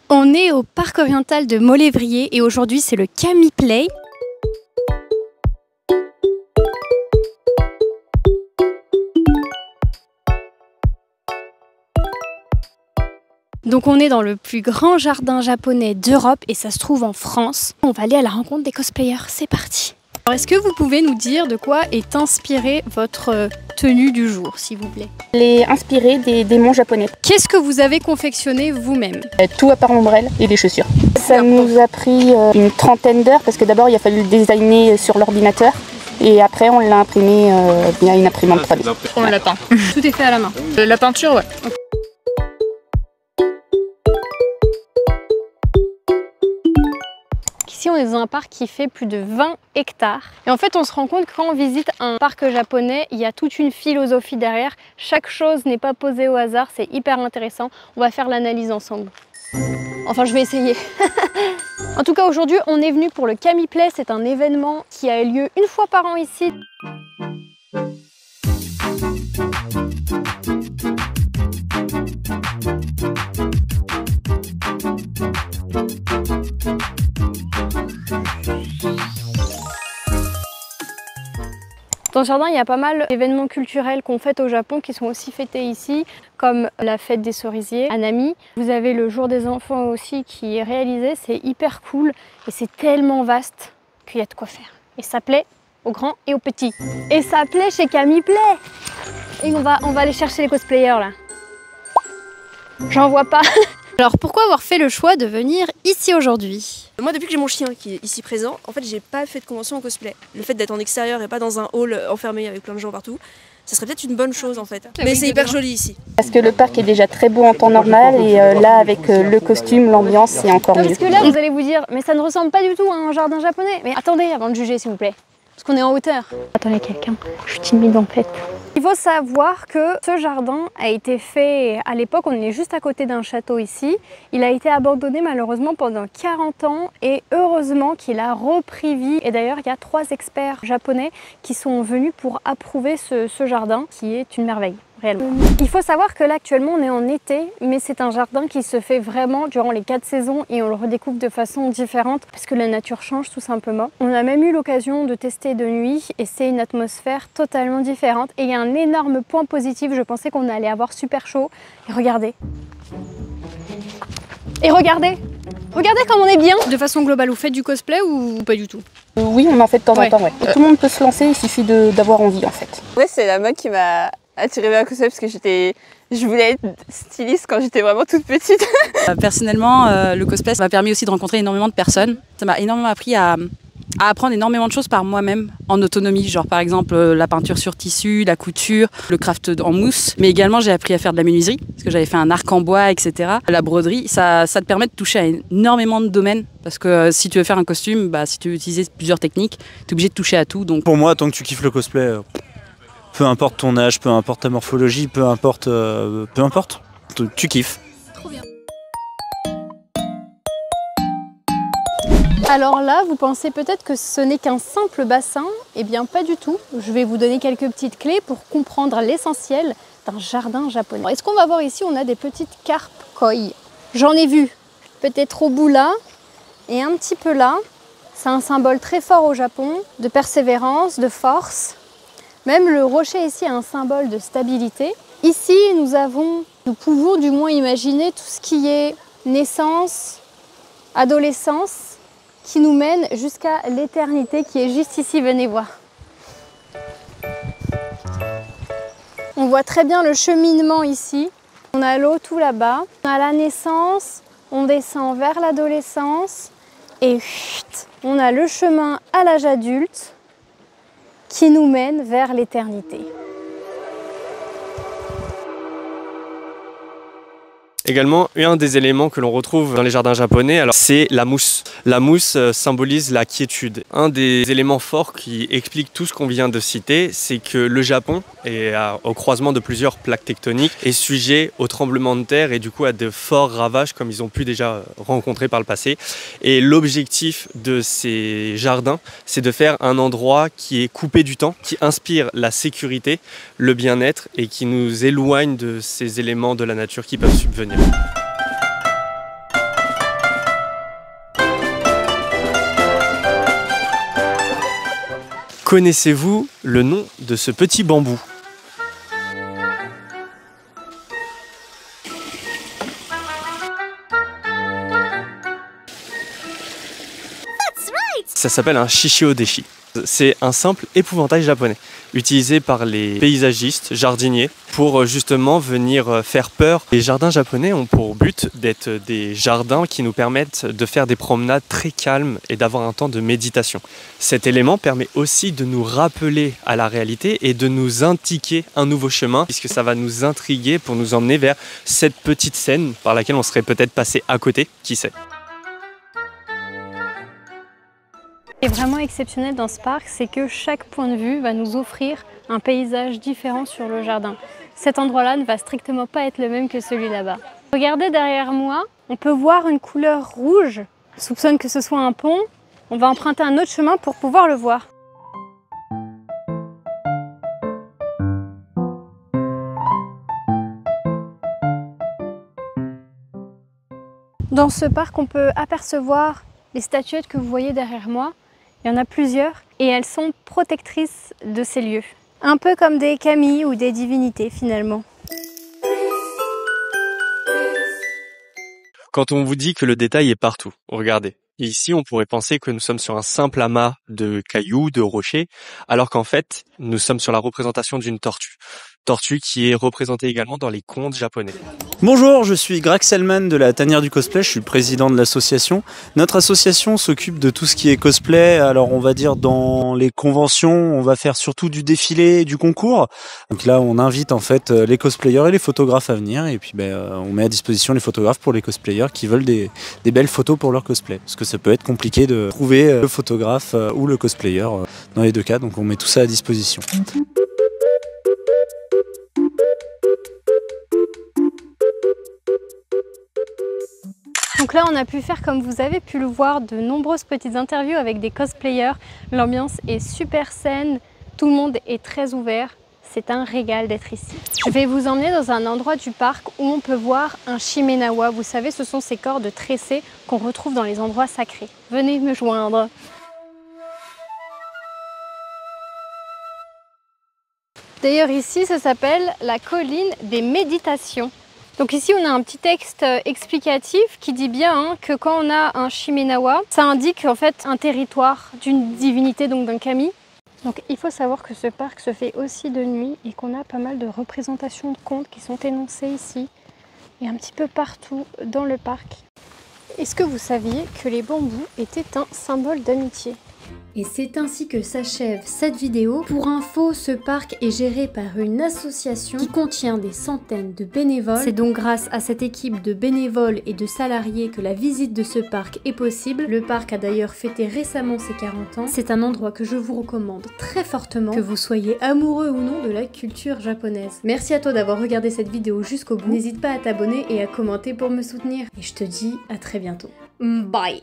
On est au parc oriental de Molévrier et aujourd'hui c'est le Kami Play. Donc on est dans le plus grand jardin japonais d'Europe et ça se trouve en France. On va aller à la rencontre des cosplayers, c'est parti. Alors est-ce que vous pouvez nous dire de quoi est inspirée votre tenue du jour, s'il vous plaît? Elle est inspirée des démons japonais. Qu'est-ce que vous avez confectionné vous-même? Tout à part l'ombrelle et les chaussures. Ça nous a pris une trentaine d'heures parce que d'abord il a fallu le designer sur l'ordinateur et après on l'a imprimé via une imprimante 3D. On l'a peint. Tout est fait à la main. La peinture, ouais. Ici, on est dans un parc qui fait plus de 20 hectares. Et en fait, on se rend compte que quand on visite un parc japonais, il y a toute une philosophie derrière. Chaque chose n'est pas posée au hasard, c'est hyper intéressant. On va faire l'analyse ensemble. Enfin, je vais essayer. En tout cas, aujourd'hui, on est venu pour le Kami Play. C'est un événement qui a lieu une fois par an ici. Dans ce jardin, il y a pas mal d'événements culturels qu'on fête au Japon qui sont aussi fêtés ici, comme la fête des cerisiers à Nami. Vous avez le jour des enfants aussi qui est réalisé, c'est hyper cool et c'est tellement vaste qu'il y a de quoi faire. Et ça plaît aux grands et aux petits. Et ça plaît chez Kami Play. Et on va aller chercher les cosplayers là. J'en vois pas. Alors pourquoi avoir fait le choix de venir ici aujourd'hui? Moi, depuis que j'ai mon chien qui est ici présent, en fait, j'ai pas fait de convention en cosplay. Le fait d'être en extérieur et pas dans un hall enfermé avec plein de gens partout, ça serait peut-être une bonne chose en fait. Mais c'est hyper joli ici. Parce que le parc est déjà très beau en temps normal et là avec le costume, l'ambiance c'est encore mieux. Parce que là vous allez vous dire, mais ça ne ressemble pas du tout à un jardin japonais. Mais attendez avant de juger s'il vous plaît. Parce qu'on est en hauteur. Attendez quelqu'un, je suis timide en fait. Il faut savoir que ce jardin a été fait à l'époque, on est juste à côté d'un château ici. Il a été abandonné malheureusement pendant 40 ans et heureusement qu'il a repris vie. Et d'ailleurs, il y a 3 experts japonais qui sont venus pour approuver ce jardin qui est une merveille. Réellement. Il faut savoir que là actuellement on est en été, mais c'est un jardin qui se fait vraiment durant les 4 saisons et on le redécouvre de façon différente parce que la nature change tout simplement. On a même eu l'occasion de tester de nuit et c'est une atmosphère totalement différente et il y a un énorme point positif, je pensais qu'on allait avoir super chaud et regardez. Et regardez comme on est bien. De façon globale, vous faites du cosplay ou pas du tout? Oui, on en fait de temps en temps, ouais. Tout le monde peut se lancer, il suffit d'avoir envie en fait. Ouais, c'est la mode qui m'a attirée vers le cosplay parce que je voulais être styliste quand j'étais vraiment toute petite. Personnellement, le cosplay ça m'a permis aussi de rencontrer énormément de personnes. Ça m'a énormément appris à apprendre énormément de choses par moi-même en autonomie, genre par exemple la peinture sur tissu, la couture, le craft en mousse, mais également j'ai appris à faire de la menuiserie parce que j'avais fait un arc en bois, etc. La broderie, ça te permet de toucher à énormément de domaines parce que si tu veux faire un costume, si tu veux utiliser plusieurs techniques, tu es obligé de toucher à tout. Donc... Pour moi, tant que tu kiffes le cosplay, peu importe ton âge, peu importe ta morphologie, peu importe, tu kiffes. Trop bien. Alors là, vous pensez peut-être que ce n'est qu'un simple bassin. Eh bien, pas du tout. Je vais vous donner quelques petites clés pour comprendre l'essentiel d'un jardin japonais. Est-ce qu'on va voir ici, on a des petites carpes koi. J'en ai vu peut-être au bout là et un petit peu là. C'est un symbole très fort au Japon, de persévérance, de force. Même le rocher ici a un symbole de stabilité. Ici, nous pouvons du moins imaginer tout ce qui est naissance, adolescence, qui nous mène jusqu'à l'éternité qui est juste ici, venez voir. On voit très bien le cheminement ici. On a l'eau tout là-bas. On a la naissance, on descend vers l'adolescence et on a le chemin à l'âge adulte qui nous mène vers l'éternité. Également, un des éléments que l'on retrouve dans les jardins japonais, c'est la mousse. La mousse symbolise la quiétude. Un des éléments forts qui explique tout ce qu'on vient de citer, c'est que le Japon, au croisement de plusieurs plaques tectoniques, est sujet aux tremblements de terre et du coup à de forts ravages comme ils ont pu déjà rencontrer par le passé. Et l'objectif de ces jardins, c'est de faire un endroit qui est coupé du temps, qui inspire la sécurité, le bien-être et qui nous éloigne de ces éléments de la nature qui peuvent subvenir. Connaissez-vous le nom de ce petit bambou? Ça s'appelle un shishi-odeshi. C'est un simple épouvantail japonais, utilisé par les paysagistes, jardiniers, pour justement venir faire peur. Les jardins japonais ont pour but d'être des jardins qui nous permettent de faire des promenades très calmes et d'avoir un temps de méditation. Cet élément permet aussi de nous rappeler à la réalité et de nous indiquer un nouveau chemin, puisque ça va nous intriguer pour nous emmener vers cette petite scène par laquelle on serait peut-être passé à côté, qui sait. Ce qui est vraiment exceptionnel dans ce parc, c'est que chaque point de vue va nous offrir un paysage différent sur le jardin. Cet endroit-là ne va strictement pas être le même que celui là-bas. Regardez derrière moi, on peut voir une couleur rouge. Je soupçonne que ce soit un pont. On va emprunter un autre chemin pour pouvoir le voir. Dans ce parc, on peut apercevoir les statuettes que vous voyez derrière moi. Il y en a plusieurs et elles sont protectrices de ces lieux. Un peu comme des kami ou des divinités finalement. Quand on vous dit que le détail est partout, regardez. Ici, on pourrait penser que nous sommes sur un simple amas de cailloux, de rochers, alors qu'en fait, nous sommes sur la représentation d'une tortue. Tortue qui est représentée également dans les contes japonais. Bonjour, je suis Graxelman de la Tanière du Cosplay, je suis le président de l'association. Notre association s'occupe de tout ce qui est cosplay, alors on va dire dans les conventions, on va faire surtout du défilé et du concours. Donc là, on invite en fait les cosplayers et les photographes à venir et puis on met à disposition les photographes pour les cosplayers qui veulent des belles photos pour leur cosplay. Parce que ça peut être compliqué de trouver le photographe ou le cosplayer dans les deux cas, donc on met tout ça à disposition. Donc là, on a pu faire, comme vous avez pu le voir, de nombreuses petites interviews avec des cosplayers. L'ambiance est super saine, tout le monde est très ouvert. C'est un régal d'être ici. Je vais vous emmener dans un endroit du parc où on peut voir un shimenawa. Vous savez, ce sont ces cordes tressées qu'on retrouve dans les endroits sacrés. Venez me joindre. D'ailleurs ici, ça s'appelle la colline des méditations. Donc ici, on a un petit texte explicatif qui dit bien que quand on a un shimenawa, ça indique en fait un territoire d'une divinité, donc d'un kami. Donc il faut savoir que ce parc se fait aussi de nuit et qu'on a pas mal de représentations de contes qui sont énoncées ici et un petit peu partout dans le parc. Est-ce que vous saviez que les bambous étaient un symbole d'amitié ? Et c'est ainsi que s'achève cette vidéo. Pour info, ce parc est géré par une association qui contient des centaines de bénévoles. C'est donc grâce à cette équipe de bénévoles et de salariés que la visite de ce parc est possible. Le parc a d'ailleurs fêté récemment ses 40 ans. C'est un endroit que je vous recommande très fortement, que vous soyez amoureux ou non de la culture japonaise. Merci à toi d'avoir regardé cette vidéo jusqu'au bout. N'hésite pas à t'abonner et à commenter pour me soutenir. Et je te dis à très bientôt. Bye!